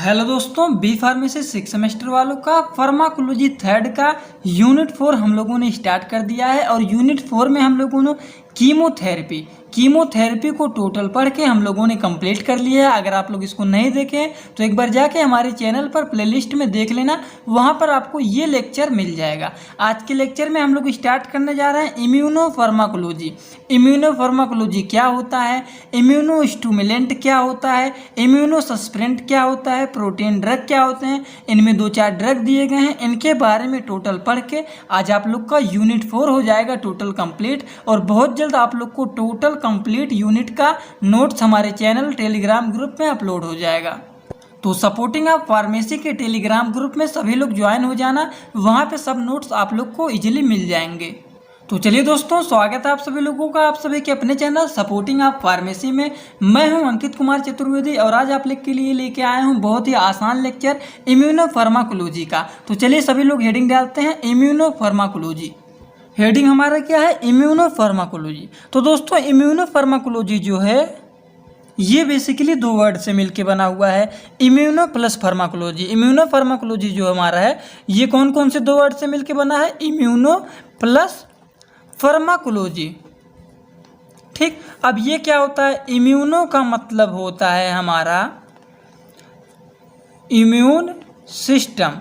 Hello दोस्तों, B pharmacy 6 semester वालों का फार्माकोलॉजी थर्ड का यूनिट 4 हम लोगों ने स्टार्ट कर दिया है। और यूनिट 4 में हम लोगों ने कीमोथेरेपी को टोटल पढ़ के हम लोगों ने कंप्लीट कर लिया है। अगर आप लोग इसको नहीं देखें तो एक बार जाके हमारे चैनल पर प्लेलिस्ट में देख लेना, वहाँ पर आपको ये लेक्चर मिल जाएगा। आज के लेक्चर में हम लोग स्टार्ट करने जा रहे हैं इम्यूनोफार्माकोलॉजी क्या होता है, इम्यूनोस्टिमुलेंट क्या होता है, इम्यूनोसस्प्रेंट क्या होता है, प्रोटीन ड्रग क्या होते हैं। इनमें 2-4 ड्रग दिए गए हैं, इनके बारे में टोटल पढ़ के आज आप लोग का यूनिट 4 हो जाएगा टोटल कंप्लीट। और बहुत जल्द आप लोग को टोटल कंप्लीट यूनिट का नोट्स हमारे चैनल टेलीग्राम ग्रुप में अपलोड हो जाएगा। तो सपोर्टिंग आप फार्मेसी के टेलीग्राम ग्रुप में सभी लोग ज्वाइन हो जाना, वहाँ पे सब नोट्स आप लोग को इजीली मिल जाएंगे। तो चलिए दोस्तों, स्वागत है आप सभी लोगों का आप सभी के अपने चैनल सपोर्टिंग आप फार्मेसी में। मैं हूं अंकित कुमार चतुर्वेदी और आज आप लोग के लिए लेके आया हूं बहुत ही आसान लेक्चर इम्यूनोफार्माकोलॉजी का। तो चलिए सभी लोग हेडिंग डालते हैं इम्यूनोफार्माकोलॉजी। हेडिंग हमारा क्या है? इम्यूनोफार्माकोलॉजी। तो दोस्तों, इम्यूनोफार्माकोलॉजी जो है ये बेसिकली 2 वर्ड से मिलके बना हुआ है, इम्यूनो प्लस फार्माकोलॉजी। इम्यूनोफार्माकोलॉजी जो हमारा है ये कौन कौन से 2 वर्ड से मिलके बना है? Immuno plus pharmacology. ठीक, अब ये क्या होता है? इम्यूनो का मतलब होता है हमारा इम्यून सिस्टम,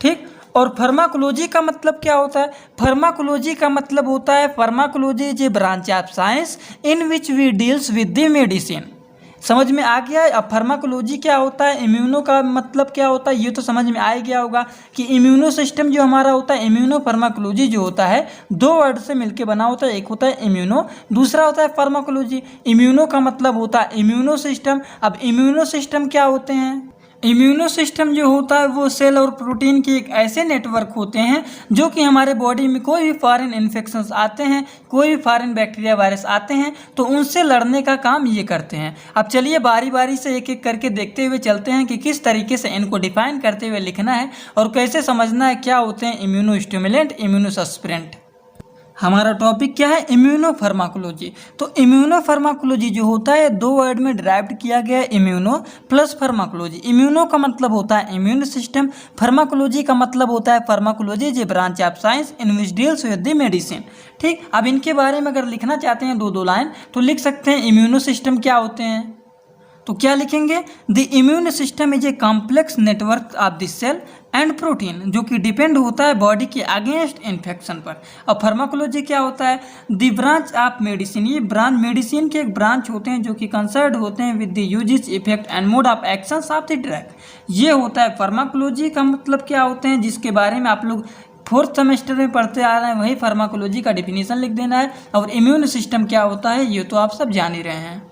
ठीक। और फार्माकोलॉजी का मतलब क्या होता है? फार्माकोलॉजी का मतलब होता है pharmacology is a branch of science in which we deals with the medicine. समझ में आ गया है? अब फार्माकोलॉजी क्या होता है, इम्यूनो का मतलब क्या होता है, ये तो समझ में आ ही गया होगा कि इम्यूनो सिस्टम जो हमारा होता है, इम्यूनो फार्माकोलॉजी जो होता है 2 वर्ड से मिलके बना होता है। एक होता है इम्यूनो, दूसरा होता है फार्माकोलॉजी। इम्यूनो का मतलब होता है इम्यूनो सिस्टम। अब इम्यूनो सिस्टम क्या होते हैं? इम्यूनो सिस्टम जो होता है वो सेल और प्रोटीन के एक ऐसे नेटवर्क होते हैं जो कि हमारे बॉडी में कोई भी फॉरेन इन्फेक्शंस आते हैं, कोई भी फॉरेन बैक्टीरिया वायरस आते हैं तो उनसे लड़ने का काम ये करते हैं। अब चलिए बारी बारी से एक एक करके देखते हुए चलते हैं कि किस तरीके से इनको डिफाइन करते हुए लिखना है और कैसे समझना है क्या होते हैं इम्यूनोस्टिमुलेंट, इम्यूनोसस्प्रेंट। हमारा टॉपिक क्या है? इम्यूनोफार्माकोलॉजी। तो इम्यूनोफार्माकोलॉजी जो होता है 2 वर्ड में डिराइव्ड किया गया है, इम्यूनो प्लस फार्माकोलॉजी। इम्यूनो का मतलब होता है इम्यून सिस्टम, फार्माकोलॉजी का मतलब होता है pharmacology J branch of science in which deals with the medicine. ठीक, अब इनके बारे में अगर लिखना चाहते हैं 2-2 लाइन तो लिख सकते हैं इम्यूनो सिस्टम क्या होते हैं। तो क्या लिखेंगे? The immune system is a complex network of the cell and protein जो कि डिपेंड होता है बॉडी के अगेंस्ट इन्फेक्शन पर। और फार्माकोलॉजी क्या होता है? The branch of medicine. ये ब्रांच मेडिसिन के एक ब्रांच होते हैं जो कि कंसर्न होते हैं with the uses, effect and mode of action of the drug. ये होता है फार्माकोलॉजी का मतलब क्या होते हैं, जिसके बारे में आप लोग 4th सेमेस्टर में पढ़ते आ रहे हैं, वही फार्माकोलॉजी का डिफिनीशन लिख देना है। और इम्यून सिस्टम क्या होता है ये तो आप सब जान ही रहे हैं।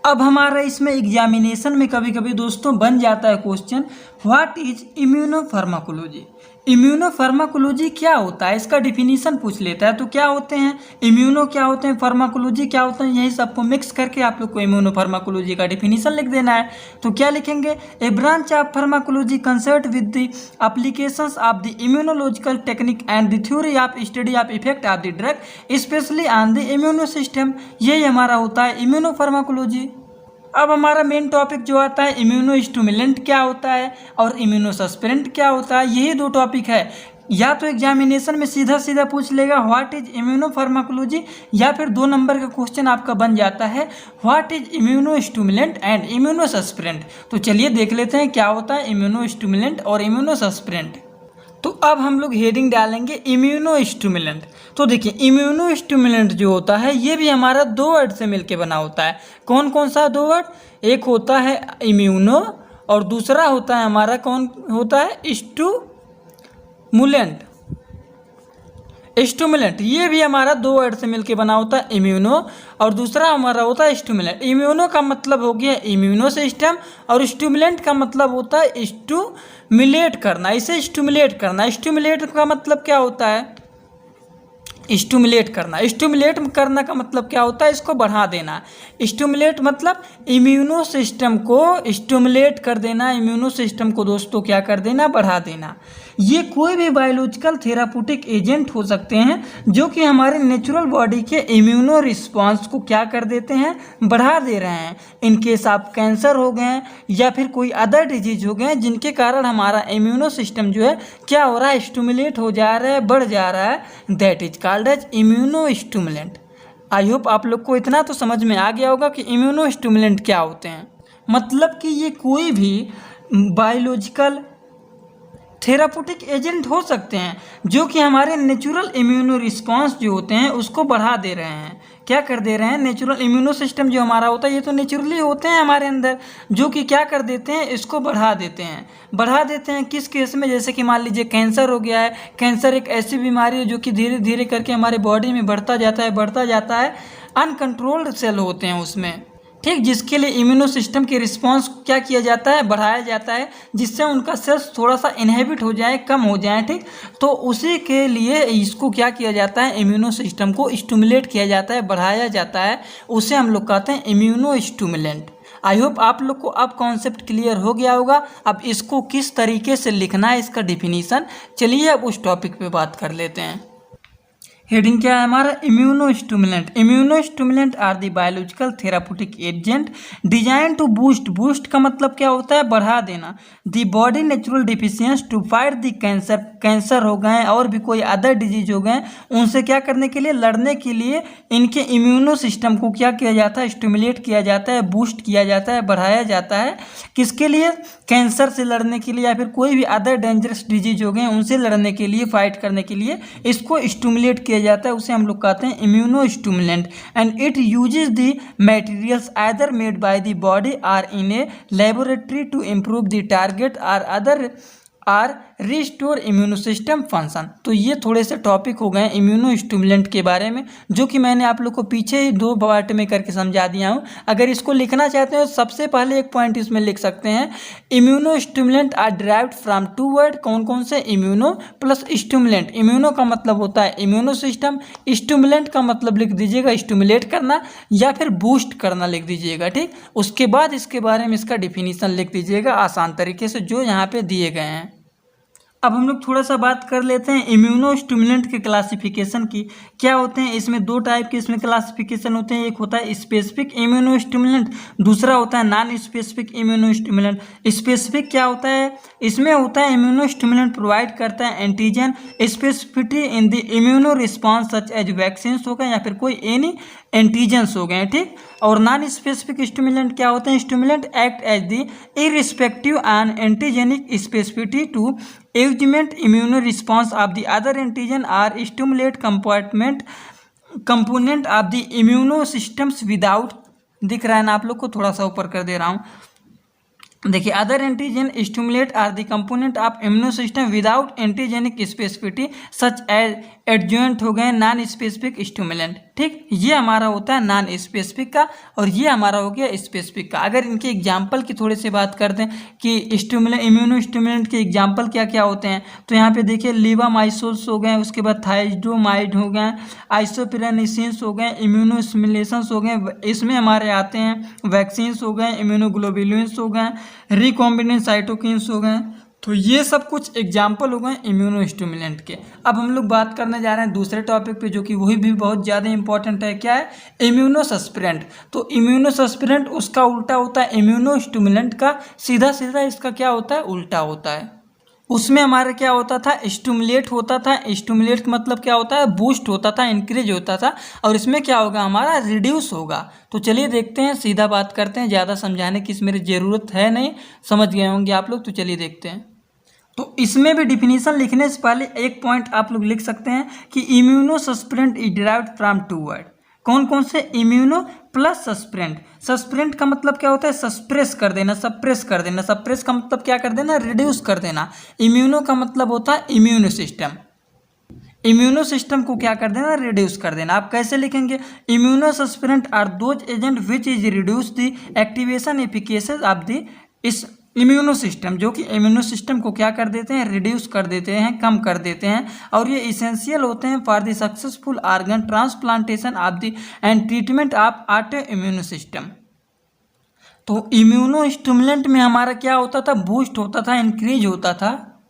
अब हमारा इसमें एग्जामिनेशन में कभी कभी दोस्तों बन जाता है क्वेश्चन, व्हाट इज इम्यूनोफार्माकोलॉजी। इम्यूनोफार्माकोलॉजी क्या होता है, इसका डिफिनीशन पूछ लेता है। तो क्या होते हैं इम्यूनो, क्या होते हैं फार्माकोलॉजी, क्या होते हैं, यही सबको मिक्स करके आप लोग को इम्यूनोफार्माकोलॉजी का डिफिनीशन लिख देना है। तो क्या लिखेंगे? A branch of pharmacology concerned with the applications of the immunological technique and the theory of study of effect of the drug specially on the immuno system. यही हमारा होता है इम्यूनोफार्माकोलॉजी। अब हमारा मेन टॉपिक जो आता है इम्यूनोस्टिमुलेंट क्या होता है और इम्यूनोसस्प्रेंट क्या होता है, यही 2 टॉपिक है। या तो एग्जामिनेशन में सीधा सीधा पूछ लेगा व्हाट इज इम्यूनोफार्माकोलॉजी, या फिर 2 नंबर का क्वेश्चन आपका बन जाता है व्हाट इज इम्यूनोस्टिमुलेंट एंड इम्यूनोसस्प्रेंट। तो चलिए देख लेते हैं क्या होता है इम्यूनोस्टिमुलेंट और इम्यूनोसस्प्रेंट। तो अब हम लोग हेडिंग डालेंगे इम्यूनोस्टिमुलेंट। तो देखिए इम्यूनोस्टिमुलेंट जो होता है ये भी हमारा 2 वर्ड से मिलके बना होता है। कौन कौन सा 2 वर्ड? एक होता है इम्यूनो और दूसरा होता है हमारा कौन होता है? स्टिमुलेंट। स्टिमुलेंट ये भी हमारा 2 वर्ड से मिलके बना होता है, इम्यूनो और दूसरा हमारा होता है स्टिमुलेंट। इम्यूनो का मतलब हो गया इम्यूनो सिस्टम और स्टिमुलेंट का मतलब होता है स्टिमुलेट करना, इसे स्टिमुलेट करना। स्टिमुलेट का मतलब क्या होता है? स्टिमुलेट करना। स्टिमुलेट करना का मतलब क्या होता है, इसको बढ़ा देना। स्टिमुलेट मतलब इम्यूनो सिस्टम को स्टिमुलेट कर देना, इम्यूनो सिस्टम को दोस्तों क्या कर देना, बढ़ा देना। ये कोई भी बायोलॉजिकल थेरापूटिक एजेंट हो सकते हैं जो कि हमारे नेचुरल बॉडी के इम्यूनो रिस्पॉन्स को क्या कर देते हैं, बढ़ा दे रहे हैं। इनकेस आप कैंसर हो गए या फिर कोई अदर डिजीज हो गए जिनके कारण हमारा इम्यूनो सिस्टम जो है क्या हो रहा है, स्टिमुलेट हो जा रहा है, बढ़ जा रहा है, that is called as immuno stimulant. I hope आप लोग को इतना तो समझ में आ गया होगा कि इम्यूनो स्टिमुलेंट क्या होते हैं। मतलब कि ये कोई भी बायोलॉजिकल थेरापूटिक एजेंट हो सकते हैं जो कि हमारे नेचुरल इम्यूनो रिस्पॉन्स जो होते हैं उसको बढ़ा दे रहे हैं। क्या कर दे रहे हैं, नेचुरल इम्यूनो सिस्टम जो हमारा होता है ये तो नेचुरली होते हैं हमारे अंदर, जो कि क्या कर देते हैं, इसको बढ़ा देते हैं। बढ़ा देते हैं किस केस में, जैसे कि मान लीजिए कैंसर हो गया है। कैंसर एक ऐसी बीमारी है जो कि धीरे धीरे करके हमारे बॉडी में बढ़ता जाता है। अनकंट्रोल्ड सेल होते हैं उसमें, ठीक, जिसके लिए इम्यूनो सिस्टम के रिस्पांस क्या किया जाता है, बढ़ाया जाता है, जिससे उनका सेल्स थोड़ा सा इनहेबिट हो जाए, कम हो जाए, ठीक। तो उसी के लिए इसको क्या किया जाता है, इम्यूनो सिस्टम को स्टिमुलेट किया जाता है, बढ़ाया जाता है। उसे हम लोग कहते हैं इम्यूनो स्टिमुलेंट। आई होप आप लोग को अब कॉन्सेप्ट क्लियर हो गया होगा। अब इसको किस तरीके से लिखना है, इसका डिफिनीसन, चलिए अब उस टॉपिक पे बात कर लेते हैं। हेडिंग क्या है हमारा, immuno stimulant. Immuno stimulant are the biological therapeutic agent design to boost का मतलब क्या होता है, बढ़ा देना। The body natural deficiency to fight the cancer हो गए और भी कोई अदर डिजीज हो गए, उनसे क्या करने के लिए, लड़ने के लिए इनके इम्यूनो सिस्टम को क्या किया जाता है, स्टिमुलेट किया जाता है, बूस्ट किया जाता है, बढ़ाया जाता है। किसके लिए, कैंसर से लड़ने के लिए या फिर कोई भी अदर डेंजरस डिजीज हो गए उनसे लड़ने के लिए, फाइट करने के लिए इसको स्टिमुलेट किया जाता है। उसे हम लोग कहते हैं immuno stimulant. And it uses the materials either made by the body or in a laboratory to improve the target or restore immuno system function. तो ये थोड़े से टॉपिक हो गए इम्यूनो स्टिमुलेंट के बारे में, जो कि मैंने आप लोग को पीछे ही 2 पार्ट में करके समझा दिया हूँ। अगर इसको लिखना चाहते हो सबसे पहले एक पॉइंट इसमें लिख सकते हैं, immuno stimulant are derived from 2 word. कौन कौन से, इम्यूनो प्लस स्टिमुलेंट। इम्यूनो का मतलब होता है इम्यूनो सिस्टम, स्टिमुलेंट का मतलब लिख दीजिएगा स्टिमुलेट करना या फिर बूस्ट करना लिख दीजिएगा, ठीक। उसके बाद इसके बारे में इसका डिफिनीसन लिख दीजिएगा आसान तरीके से जो यहाँ पे दिए गए हैं। अब हम लोग थोड़ा सा बात कर लेते हैं इम्यूनो स्टिमुलेंट के क्लासिफिकेशन की। क्या होते हैं इसमें, 2 टाइप के इसमें क्लासिफिकेशन होते हैं। एक होता है स्पेसिफिक इम्यूनो स्टिमुलेंट, दूसरा होता है non specific immuno stimulant. Specific क्या होता है, इसमें होता है इम्यूनो स्टिमुलेंट प्रोवाइड करता है antigen specificity in the immuno response such as vaccine हो गए या फिर कोई एनी एंटीजेंस हो गए, ठीक। और नॉन स्पेसिफिक स्टिमुलेंट क्या होते हैं, stimulant act as the irrespective and antigenic specificity to augment immune response of the other antigen or stimulate component of the immune systems without, दिख रहा है ना आप लोग को, थोड़ा सा ऊपर कर दे रहा हूँ, देखिए, other antigen stimulate are the component of immuno system without antigenic specificity such as adjuvant हो गए नॉन स्पेसिफिक स्टिमुलेंट, ठीक। ये हमारा होता है नॉन स्पेसिफिक का और ये हमारा हो गया स्पेसिफिक का। अगर इनके एग्जाम्पल की थोड़ी सी बात करते हैं कि इम्यूनो स्टिमुलेंट के एग्जाम्पल क्या क्या होते हैं, तो यहाँ पे देखिए लीवामाइसोल्स हो गए, उसके बाद थाइजोमाइड हो गए, आइसोपिरानिसिन्स हो गए, इम्यूनो स्टिमुलेशंस हो गए, इसमें हमारे आते हैं वैक्सीन्स हो गए, इम्यूनोग्लोबुलिन्स हो गए, रिकॉम्बिनेंट साइटोकिन्स हो गए। तो ये सब कुछ एग्जाम्पल हो गए इम्यूनो स्टिमुलेंट के। अब हम लोग बात करने जा रहे हैं दूसरे टॉपिक पे जो कि वही भी बहुत ज़्यादा इंपॉर्टेंट है। क्या है, इम्यूनो सस्पेरेंट। तो इम्यूनो सस्पेरेंट उसका उल्टा होता है इम्यूनो स्टिमुलेंट का, सीधा सीधा इसका क्या होता है, उल्टा होता है। उसमें हमारा क्या होता था, स्टिमुलेट होता था। स्टिमुलेट का मतलब क्या होता है, बूस्ट होता था, इंक्रीज होता था। और इसमें क्या होगा, हमारा रिड्यूस होगा। तो चलिए देखते हैं, सीधा बात करते हैं, ज़्यादा समझाने की मेरी ज़रूरत है नहीं, समझ गए होंगे आप लोग। तो चलिए देखते हैं। तो इसमें भी डिफिनीशन लिखने से पहले एक पॉइंट आप लोग लिख सकते हैं कि immuno suppressant is derived from 2 word. कौन कौन से, इम्यूनो प्लस सस्पेरेंट। सस्पेरेंट का मतलब क्या होता है, सस्प्रेस कर देना, सप्रेस कर देना। सप्रेस का मतलब क्या कर देना, रिड्यूस कर देना। इम्यूनो का मतलब होता है इम्यूनो सिस्टम। इम्यूनो सिस्टम को क्या कर देना, रिड्यूस कर देना। आप कैसे लिखेंगे, immuno suppressant are those agent which is reduce the activation efficacy of the immuno system, जो कि इम्यूनो सिस्टम को क्या कर देते हैं, रिड्यूस कर देते हैं, कम कर देते हैं, और ये इसेंशियल होते हैं for the successful organ transplantation of the end treatment of auto immuno system. तो इम्यूनो स्टिमुलेंट में हमारा क्या होता था, बूस्ट होता था, इंक्रीज होता था,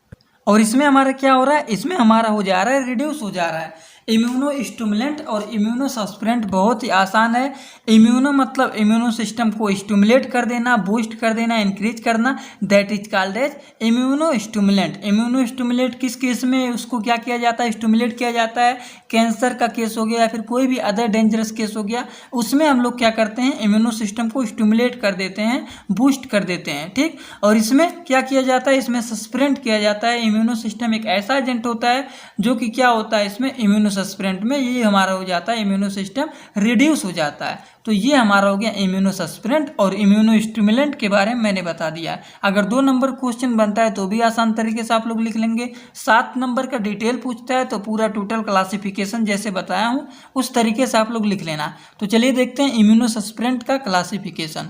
और इसमें हमारा क्या हो रहा है, इसमें हमारा हो जा रहा है रिड्यूस हो जा रहा है। इम्यूनो स्टिमुलेंट और इम्यूनो सस्पेरेंट बहुत ही आसान है। इम्यूनो मतलब इम्यूनो सिस्टम को स्टिमुलेट कर देना, बूस्ट कर देना, इंक्रीज करना, that is called as immuno stimulant. Immuno stimulate किस केस में उसको क्या किया जाता है, स्टिमुलेट किया जाता है, कैंसर का केस हो गया या फिर कोई भी अदर डेंजरस केस हो गया, उसमें हम लोग क्या करते हैं, इम्यूनो सिस्टम को स्टिमुलेट कर देते हैं, बूस्ट कर देते हैं, ठीक। और इसमें क्या किया जाता है, इसमें सस्पेरेंट किया जाता है। इम्यूनो सिस्टम एक ऐसा एजेंट होता है जो कि क्या होता है, इसमें इम्यूनो सस्पेरेंट में ये हमारा हो जाता है, इम्यूनो सिस्टम रिड्यूस हो जाता है। तो ये हमारा हो गया इम्यूनो सस्पेरेंट और इम्यूनो स्टिमुलेंट के बारे में मैंने बता दिया। अगर 2 नंबर क्वेश्चन बनता है तो भी आसान तरीके से आप लोग लिख लेंगे। 7 नंबर का डिटेल पूछता है तो पूरा टोटल क्लासिफिकेशन जैसे बताया हूँ उस तरीके से आप लोग लिख लेना। तो चलिए देखते हैं इम्यूनो सस्पेरेंट का क्लासिफिकेशन।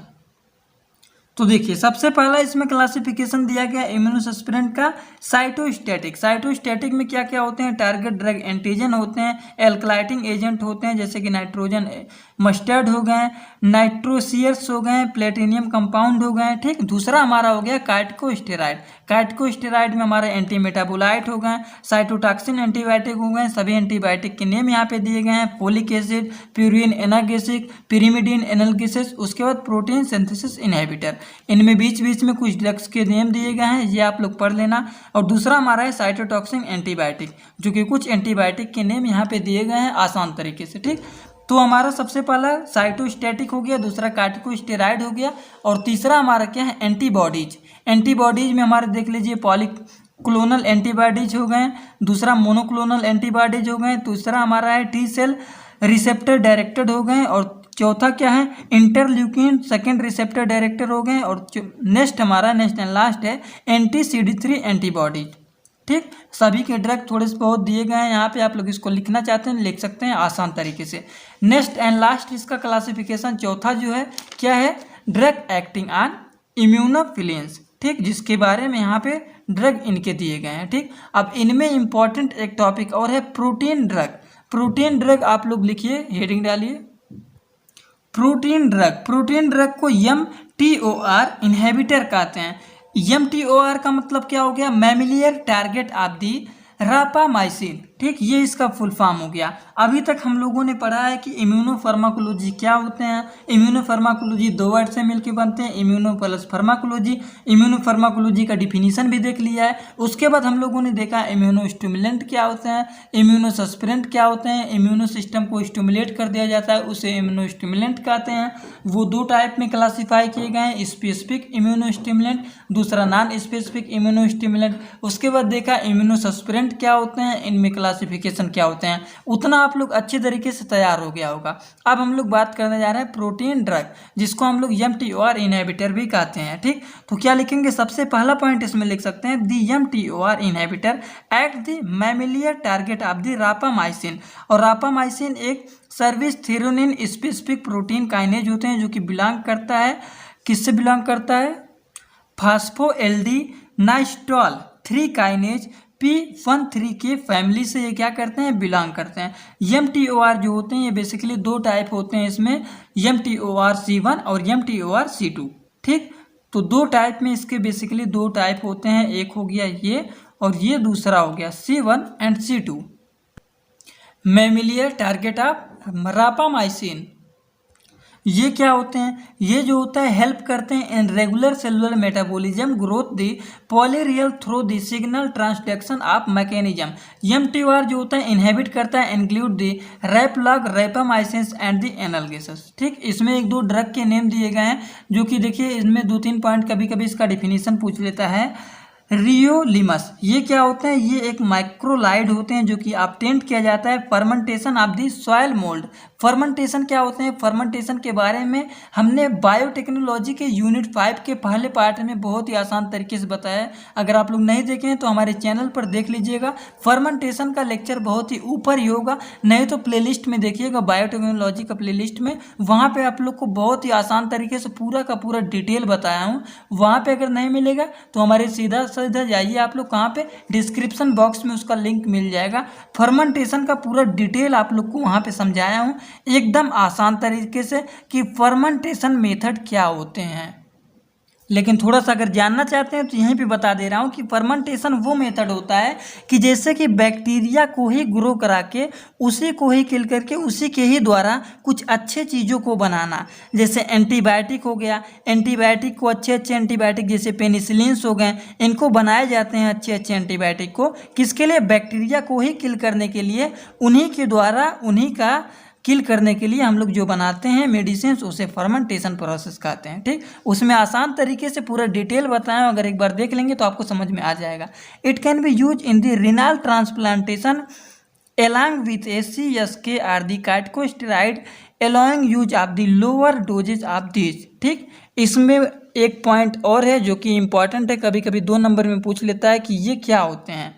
तो देखिए सबसे पहला इसमें क्लासिफिकेशन दिया गया इम्यूनोसस्पेरेंट का साइटोस्टैटिक। साइटोस्टैटिक में क्या क्या होते हैं, टारगेट ड्रग एंटीजन होते हैं, एल्कलाइटिंग एजेंट होते हैं जैसे कि नाइट्रोजन मस्टर्ड हो गए, नाइट्रोसियर्स हो गए, प्लेटिनियम कंपाउंड हो गए, ठीक। दूसरा हमारा हो गया कार्टिकोस्टेरॉइड। कार्टिकोस्टेरॉइड में हमारे एंटी मेटाबोलाइट हो गए, साइटोटॉक्सिन एंटीबायोटिक हो गए, सभी एंटीबायोटिक के नेम यहाँ पे दिए गए हैं, फोलिक एसिड, प्यूरिन एनाल्गेसिक, पिरिमिडिन एनाल्गेसिस, उसके बाद प्रोटीन सिंथेसिस इनहिबिटर। इनमें बीच बीच में कुछ ड्रग्स के नेम दिए गए हैं, ये आप लोग पढ़ लेना। और दूसरा हमारा है साइटोटॉक्सिन एंटीबायोटिक, जो कि कुछ एंटीबायोटिक के नेम यहाँ पे दिए गए हैं आसान तरीके से, ठीक। तो हमारा सबसे पहला साइटोस्टैटिक हो गया, दूसरा कार्टिकोस्टेरॉइड हो गया, और तीसरा हमारा क्या है, एंटीबॉडीज। एंटीबॉडीज में हमारे देख लीजिए पॉलीक्लोनल एंटीबॉडीज हो गए, दूसरा मोनोक्लोनल एंटीबॉडीज हो गए, तीसरा हमारा है टी सेल रिसेप्टर डायरेक्टेड हो गए, और चौथा क्या है, इंटरल्यूकिन सेकेंड रिसेप्टर डायरेक्टर हो गए, और नेक्स्ट एंड लास्ट है एंटी CD3 एंटीबॉडीज, ठीक। सभी के ड्रग थोड़े से बहुत दिए गए हैं यहाँ पे, आप लोग इसको लिखना चाहते हैं लिख सकते हैं आसान तरीके से। नेक्स्ट एंड लास्ट इसका क्लासिफिकेशन चौथा जो है क्या है, ड्रग एक्टिंग ऑन इम्यूनोफिलियंस, ठीक, जिसके बारे में यहाँ पे ड्रग इनके दिए गए हैं, ठीक। अब इनमें इंपॉर्टेंट एक टॉपिक और है प्रोटीन ड्रग। प्रोटीन ड्रग आप लोग लिखिए, हेडिंग डालिए प्रोटीन ड्रग। प्रोटीन ड्रग को MTOR इनहिबिटर कहते हैं। MTOR का मतलब क्या हो गया, मैमिलियर टारगेट ऑफ दी रापामाइसिन, ठीक, ये इसका फुल फॉर्म हो गया। अभी तक हम लोगों ने पढ़ा है कि इम्यूनोफार्माकोलॉजी क्या होते हैं। इम्यूनोफार्माकोलॉजी 2 वर्ड से मिलकर बनते हैं, इम्यूनो प्लस फार्माकोलॉजी। इम्यूनोफार्माकोलॉजी का डिफिनीशन भी देख लिया है। उसके बाद हम लोगों ने देखा इम्यूनो स्टिमुलेंट क्या होते हैं, इम्यूनो सस्पेरेंट क्या होते हैं। इम्यूनो सिस्टम को स्टिमुलेट कर दिया जाता है, उसे इम्यूनो स्टिमुलेंट कहते हैं। वो 2 टाइप में क्लासीफाई किए गए हैं, स्पेसिफिक इम्यूनो स्टिमुलेंट, दूसरा नॉन स्पेसिफिक इम्यूनो स्टिमुलेंट। उसके बाद देखा इम्यूनो सस्पेरेंट क्या होते हैं, इनमें क्लासिफिकेशन क्या होते हैं। उतना आप लोग अच्छे तरीके से तैयार हो गया होगा। अब हम लोग बात करने जा रहे हैं प्रोटीन ड्रग, जिसको हम लोग MTOR इनहिबिटर भी कहते हैं, ठीक। तो क्या लिखेंगे, सबसे पहला पॉइंट इसमें लिख सकते हैं, the MTOR inhibitor act the mammalian target of the rapamycin. और रापामाइसिन एक serine threonine specific protein kinase होते हैं, जो कि बिलोंग करता है, किससे बिलोंग करता है, फास्फोएल्डिनाइस्टॉल 3 काइनेज P13 के फैमिली से ये क्या करते हैं, बिलोंग करते हैं। MTOR जो होते हैं ये बेसिकली 2 टाइप होते हैं, इसमें MTOR C1 और MTOR C2, ठीक। तो 2 टाइप में इसके बेसिकली 2 टाइप होते हैं, एक हो गया ये और ये दूसरा हो गया C1 and C2। Mammalian target of rapamycin, ये क्या होते हैं, ये जो होता है हेल्प करते हैं in regular cellular metabolism growth the पॉलीरियल through the signal transduction of mechanism. MTOR जो होता है इनहेबिट करता है include the rapalog, rapamycin and the analogues, ठीक। इसमें 1-2 ड्रग के नेम दिए गए हैं, जो कि देखिए इनमें 2-3 पॉइंट कभी कभी इसका डिफिनीशन पूछ लेता है। रियोलिमस, ये क्या होते हैं? ये एक माइक्रोलाइड होते हैं जो कि ऑब्टेन्ड किया जाता है fermentation of the soil mould. Fermentation क्या होते हैं? फर्मेंटेशन के बारे में हमने बायोटेक्नोलॉजी के यूनिट 5 के पहले पार्ट में बहुत ही आसान तरीके से बताया है। अगर आप लोग नहीं देखे हैं तो हमारे चैनल पर देख लीजिएगा। फर्मेंटेशन का लेक्चर बहुत ही ऊपर ही होगा, नहीं तो प्लेलिस्ट में देखिएगा, बायोटेक्नोलॉजी का प्लेलिस्ट में, वहाँ पे आप लोग को बहुत ही आसान तरीके से पूरा का पूरा डिटेल बताया हूँ। वहाँ पे अगर नहीं मिलेगा तो हमारे सीधा सीधा जाइए आप लोग, कहाँ पे? डिस्क्रिप्शन बॉक्स में उसका लिंक मिल जाएगा। फर्मेंटेशन का पूरा डिटेल आप लोग को वहाँ पे समझाया हूँ एकदम आसान तरीके से कि फर्मेंटेशन मेथड क्या होते हैं। लेकिन थोड़ा सा अगर जानना चाहते हैं तो यहीं पे बता दे रहा हूँ कि फर्मेंटेशन वो मेथड होता है कि जैसे कि बैक्टीरिया को ही ग्रो करा के, उसी को ही किल करके, उसी के ही द्वारा कुछ अच्छे चीज़ों को बनाना। जैसे एंटीबायोटिक हो गया, एंटीबायोटिक को अच्छे अच्छे एंटीबायोटिक जैसे पेनिसिलिन्स हो गए, इनको बनाए जाते हैं अच्छे अच्छे एंटीबायोटिक को, किसके लिए? बैक्टीरिया को ही किल करने के लिए, उन्हीं के द्वारा, उन्हीं का किल करने के लिए हम लोग जो बनाते हैं मेडिसिन, उसे फर्मेंटेशन प्रोसेस कहते हैं। ठीक, उसमें आसान तरीके से पूरा डिटेल बताएं, अगर एक बार देख लेंगे तो आपको समझ में आ जाएगा। It can be use in the renal transplantation along with SCSK are the corticosteroid allowing use of the lower dosages of this. ठीक, इसमें एक पॉइंट और है जो कि इम्पॉर्टेंट है, कभी कभी 2 नंबर में पूछ लेता है कि ये क्या होते हैं?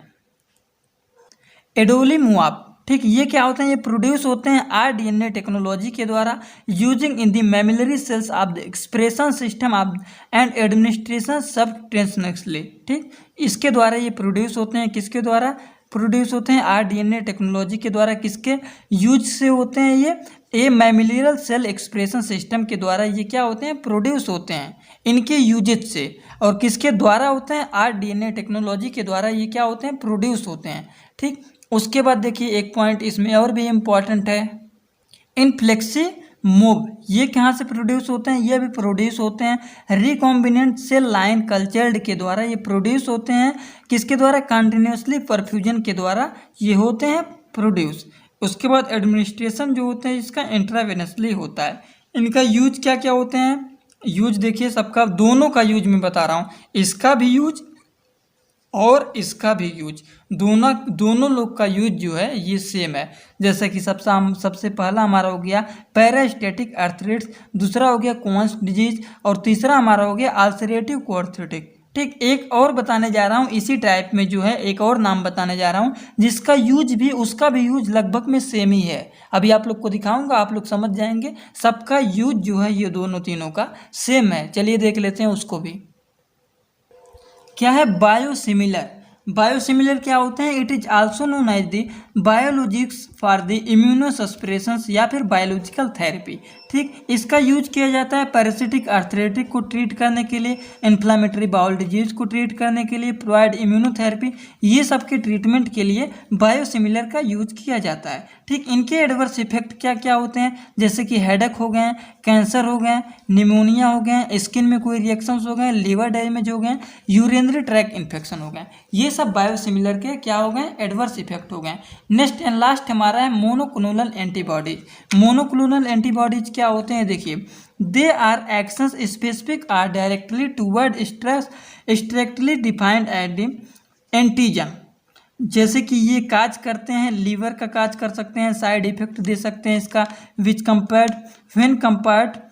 एडोलिमुआब। ठीक, ये क्या होते हैं? ये प्रोड्यूस होते हैं RDNA टेक्नोलॉजी के द्वारा using in the mammalian cells of the expression system of and administration subcutaneously. ठीक, इसके द्वारा ये प्रोड्यूस होते हैं, किसके द्वारा प्रोड्यूस होते हैं? RDNA टेक्नोलॉजी के द्वारा। किसके यूज से होते हैं ये मैमिलियल सेल एक्सप्रेशन सिस्टम के द्वारा ये क्या होते हैं? प्रोड्यूस होते हैं, इनके यूजेज से। और किसके द्वारा होते हैं? RDNA टेक्नोलॉजी के द्वारा ये क्या होते हैं? प्रोड्यूस होते हैं। ठीक, उसके बाद देखिए एक पॉइंट इसमें और भी इम्पॉर्टेंट है, इनफ्लेक्सिमोब। ये कहाँ से प्रोड्यूस होते हैं? ये भी प्रोड्यूस होते हैं रिकॉम्बिनेंट सेल लाइन कल्चर्ड के द्वारा। ये प्रोड्यूस होते हैं किसके द्वारा? कंटिन्यूसली परफ्यूजन के द्वारा ये होते हैं प्रोड्यूस। उसके बाद एडमिनिस्ट्रेशन जो होते हैं इसका इंट्रावेनसली होता है। इनका यूज क्या क्या होते हैं? यूज देखिए सबका, दोनों का यूज मैं बता रहा हूँ, इसका भी यूज और इसका भी यूज, दोनों लोग का यूज जो है ये सेम है। जैसे कि सबसे पहला हमारा हो गया पैरास्टेटिक आर्थराइटिस, दूसरा हो गया कोन्स डिजीज, और तीसरा हमारा हो गया अल्सरेटिव कोआर्थराइटिस। ठीक, एक और बताने जा रहा हूँ इसी टाइप में, जो है एक और नाम बताने जा रहा हूँ जिसका यूज भी, उसका भी यूज लगभग में सेम ही है। अभी आप लोग को दिखाऊंगा, आप लोग समझ जाएंगे। सबका यूज जो है ये दोनों तीनों का सेम है। चलिए देख लेते हैं उसको भी। क्या है? बायोसिमिलर। बायोसिमिलर क्या होते हैं? It is also known as the biologics for the immunosuppressions या फिर बायोलॉजिकल थेरेपी। ठीक, इसका यूज किया जाता है पैरासिटिक आर्थराइटिस को ट्रीट करने के लिए, इन्फ्लामेटरी बाउल डिजीज को ट्रीट करने के लिए, प्रोवाइड इम्यूनोथेरेपी, ये सब के ट्रीटमेंट के लिए बायोसिमिलर का यूज किया जाता है। ठीक, इनके एडवर्स इफेक्ट क्या क्या होते हैं? जैसे कि हेडेक हो गए, कैंसर हो गए, निमोनिया हो गए, स्किन में कोई रिएक्शंस हो गए, लिवर डैमेज हो गए, यूरिनरी ट्रैक्ट इन्फेक्शन हो गए, ये सब बायोसिमिलर के क्या हो गए? एडवर्स इफेक्ट हो गए। नेक्स्ट एंड लास्ट हमारा है मोनोक्लोनल एंटीबॉडीज। मोनोक्लोनल एंटीबॉडीज क्या होते हैं? देखिए, they are actions specific or directly toward strictly defined antigen. जैसे कि ये काज करते हैं, लीवर का काज कर सकते हैं, साइड इफेक्ट दे सकते हैं इसका, which compared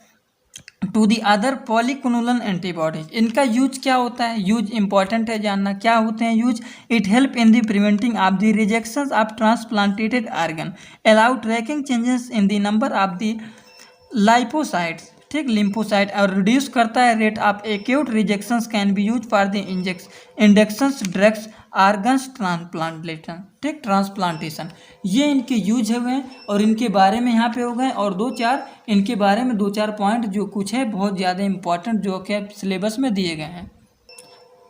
to the other polyclonal antibodies. इनका यूज क्या होता है? यूज इंपॉर्टेंट है जानना, क्या होते हैं use? It help in the preventing of the rejection of transplanted organ, allow tracking changes in the number of the lipocytes. ठीक, लिम्फोसाइट, और रिड्यूस करता है rate of acute rejections, can be use for the injections drugs organs transplantation. ठीक, transplantation, ये इनके use हुए हैं और इनके बारे में यहाँ पे हो गए। और इनके बारे में 2-4 पॉइंट जो कुछ है बहुत ज़्यादा इंपॉर्टेंट जो कि सिलेबस में दिए गए हैं।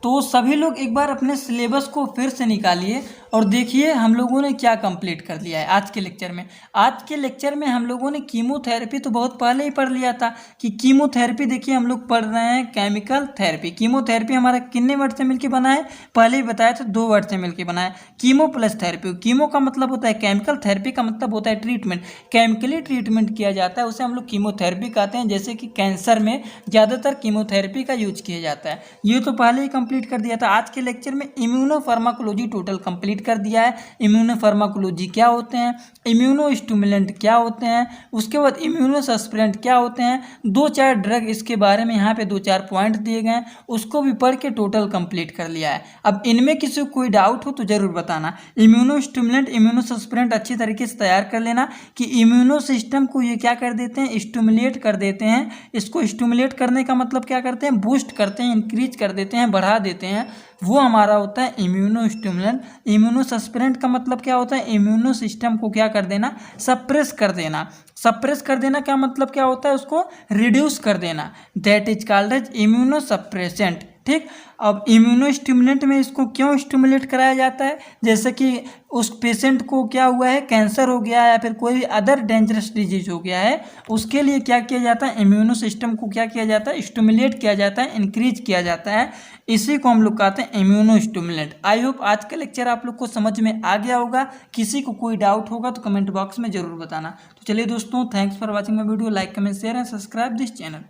तो सभी लोग एक बार अपने सिलेबस को फिर से निकालिए और देखिए हम लोगों ने क्या कंप्लीट कर लिया है आज के लेक्चर में। आज के लेक्चर में हम लोगों ने कीमोथेरेपी तो बहुत पहले ही पढ़ लिया था कि कीमोथेरेपी, देखिए हम लोग पढ़ रहे हैं केमिकल थेरेपी। कीमोथेरेपी हमारा कितने वर्ड से मिलकर बना है, पहले ही बताया था 2 वर्ड से मिलकर बना है, कीमो प्लस थेरेपी। कीमो का मतलब होता है केमिकल, थेरेपी का मतलब होता है ट्रीटमेंट। केमिकली ट्रीटमेंट किया जाता है उसे हम लोग कीमोथेरेपी कहते हैं, जैसे कि कैंसर में ज़्यादातर कीमोथेरेपी का यूज किया जाता है। ये तो पहले ही कंप्लीट कर दिया था। आज के लेक्चर में इम्यूनो फार्माकोलॉजी टोटल कंप्लीट कर दिया है। इम्यूनो फार्माकोलॉजी क्या होते हैं, इम्यूनो स्टिमुलेंट क्या होते हैं, उसके बाद इम्यूनो सस्पेरेंट क्या होते हैं, 2-4 ड्रग इसके बारे में यहाँ पे 2-4 पॉइंट दिए गए हैं, उसको भी पढ़ के टोटल कंप्लीट कर लिया है। अब इनमें किसी को कोई डाउट हो तो जरूर बताना। इम्यूनो स्टिमुलेंट, इम्यूनो सस्पेरेंट अच्छी तरीके से तैयार कर लेना कि इम्यूनो सिस्टम को ये क्या कर देते हैं, स्टिमुलेट कर देते हैं। इसको स्टिमुलेट करने का मतलब क्या करते हैं, बूस्ट करते हैं, इंक्रीज कर देते हैं, बढ़ा देते हैं, वो हमारा होता है इम्यूनो स्टिमुलेंट। इम्यूनो सस्पेरेंट का मतलब क्या होता है, इम्यूनो सिस्टम को क्या कर देना, सप्रेस कर देना। सप्रेस कर देना का मतलब क्या होता है, उसको रिड्यूस कर देना, that is called as immuno suppressant. ठीक, अब इम्यूनो स्टिमुलेंट में इसको क्यों स्टिमुलेट कराया जाता है, जैसे कि उस पेशेंट को क्या हुआ है, कैंसर हो गया है या फिर कोई अदर डेंजरस डिजीज हो गया है, उसके लिए क्या किया जाता है, इम्यूनो सिस्टम को क्या किया जाता है, स्टिमुलेट किया जाता है, इंक्रीज किया जाता है। इसी को हम लोग कहते हैं इम्यूनो स्टिमुलेंट। आई होप आज का लेक्चर आप लोग को समझ में आ गया होगा। किसी को कोई डाउट होगा तो कमेंट बॉक्स में जरूर बताना। तो चलिए दोस्तों, thanks for watching my video. Like, comment, share and subscribe this channel.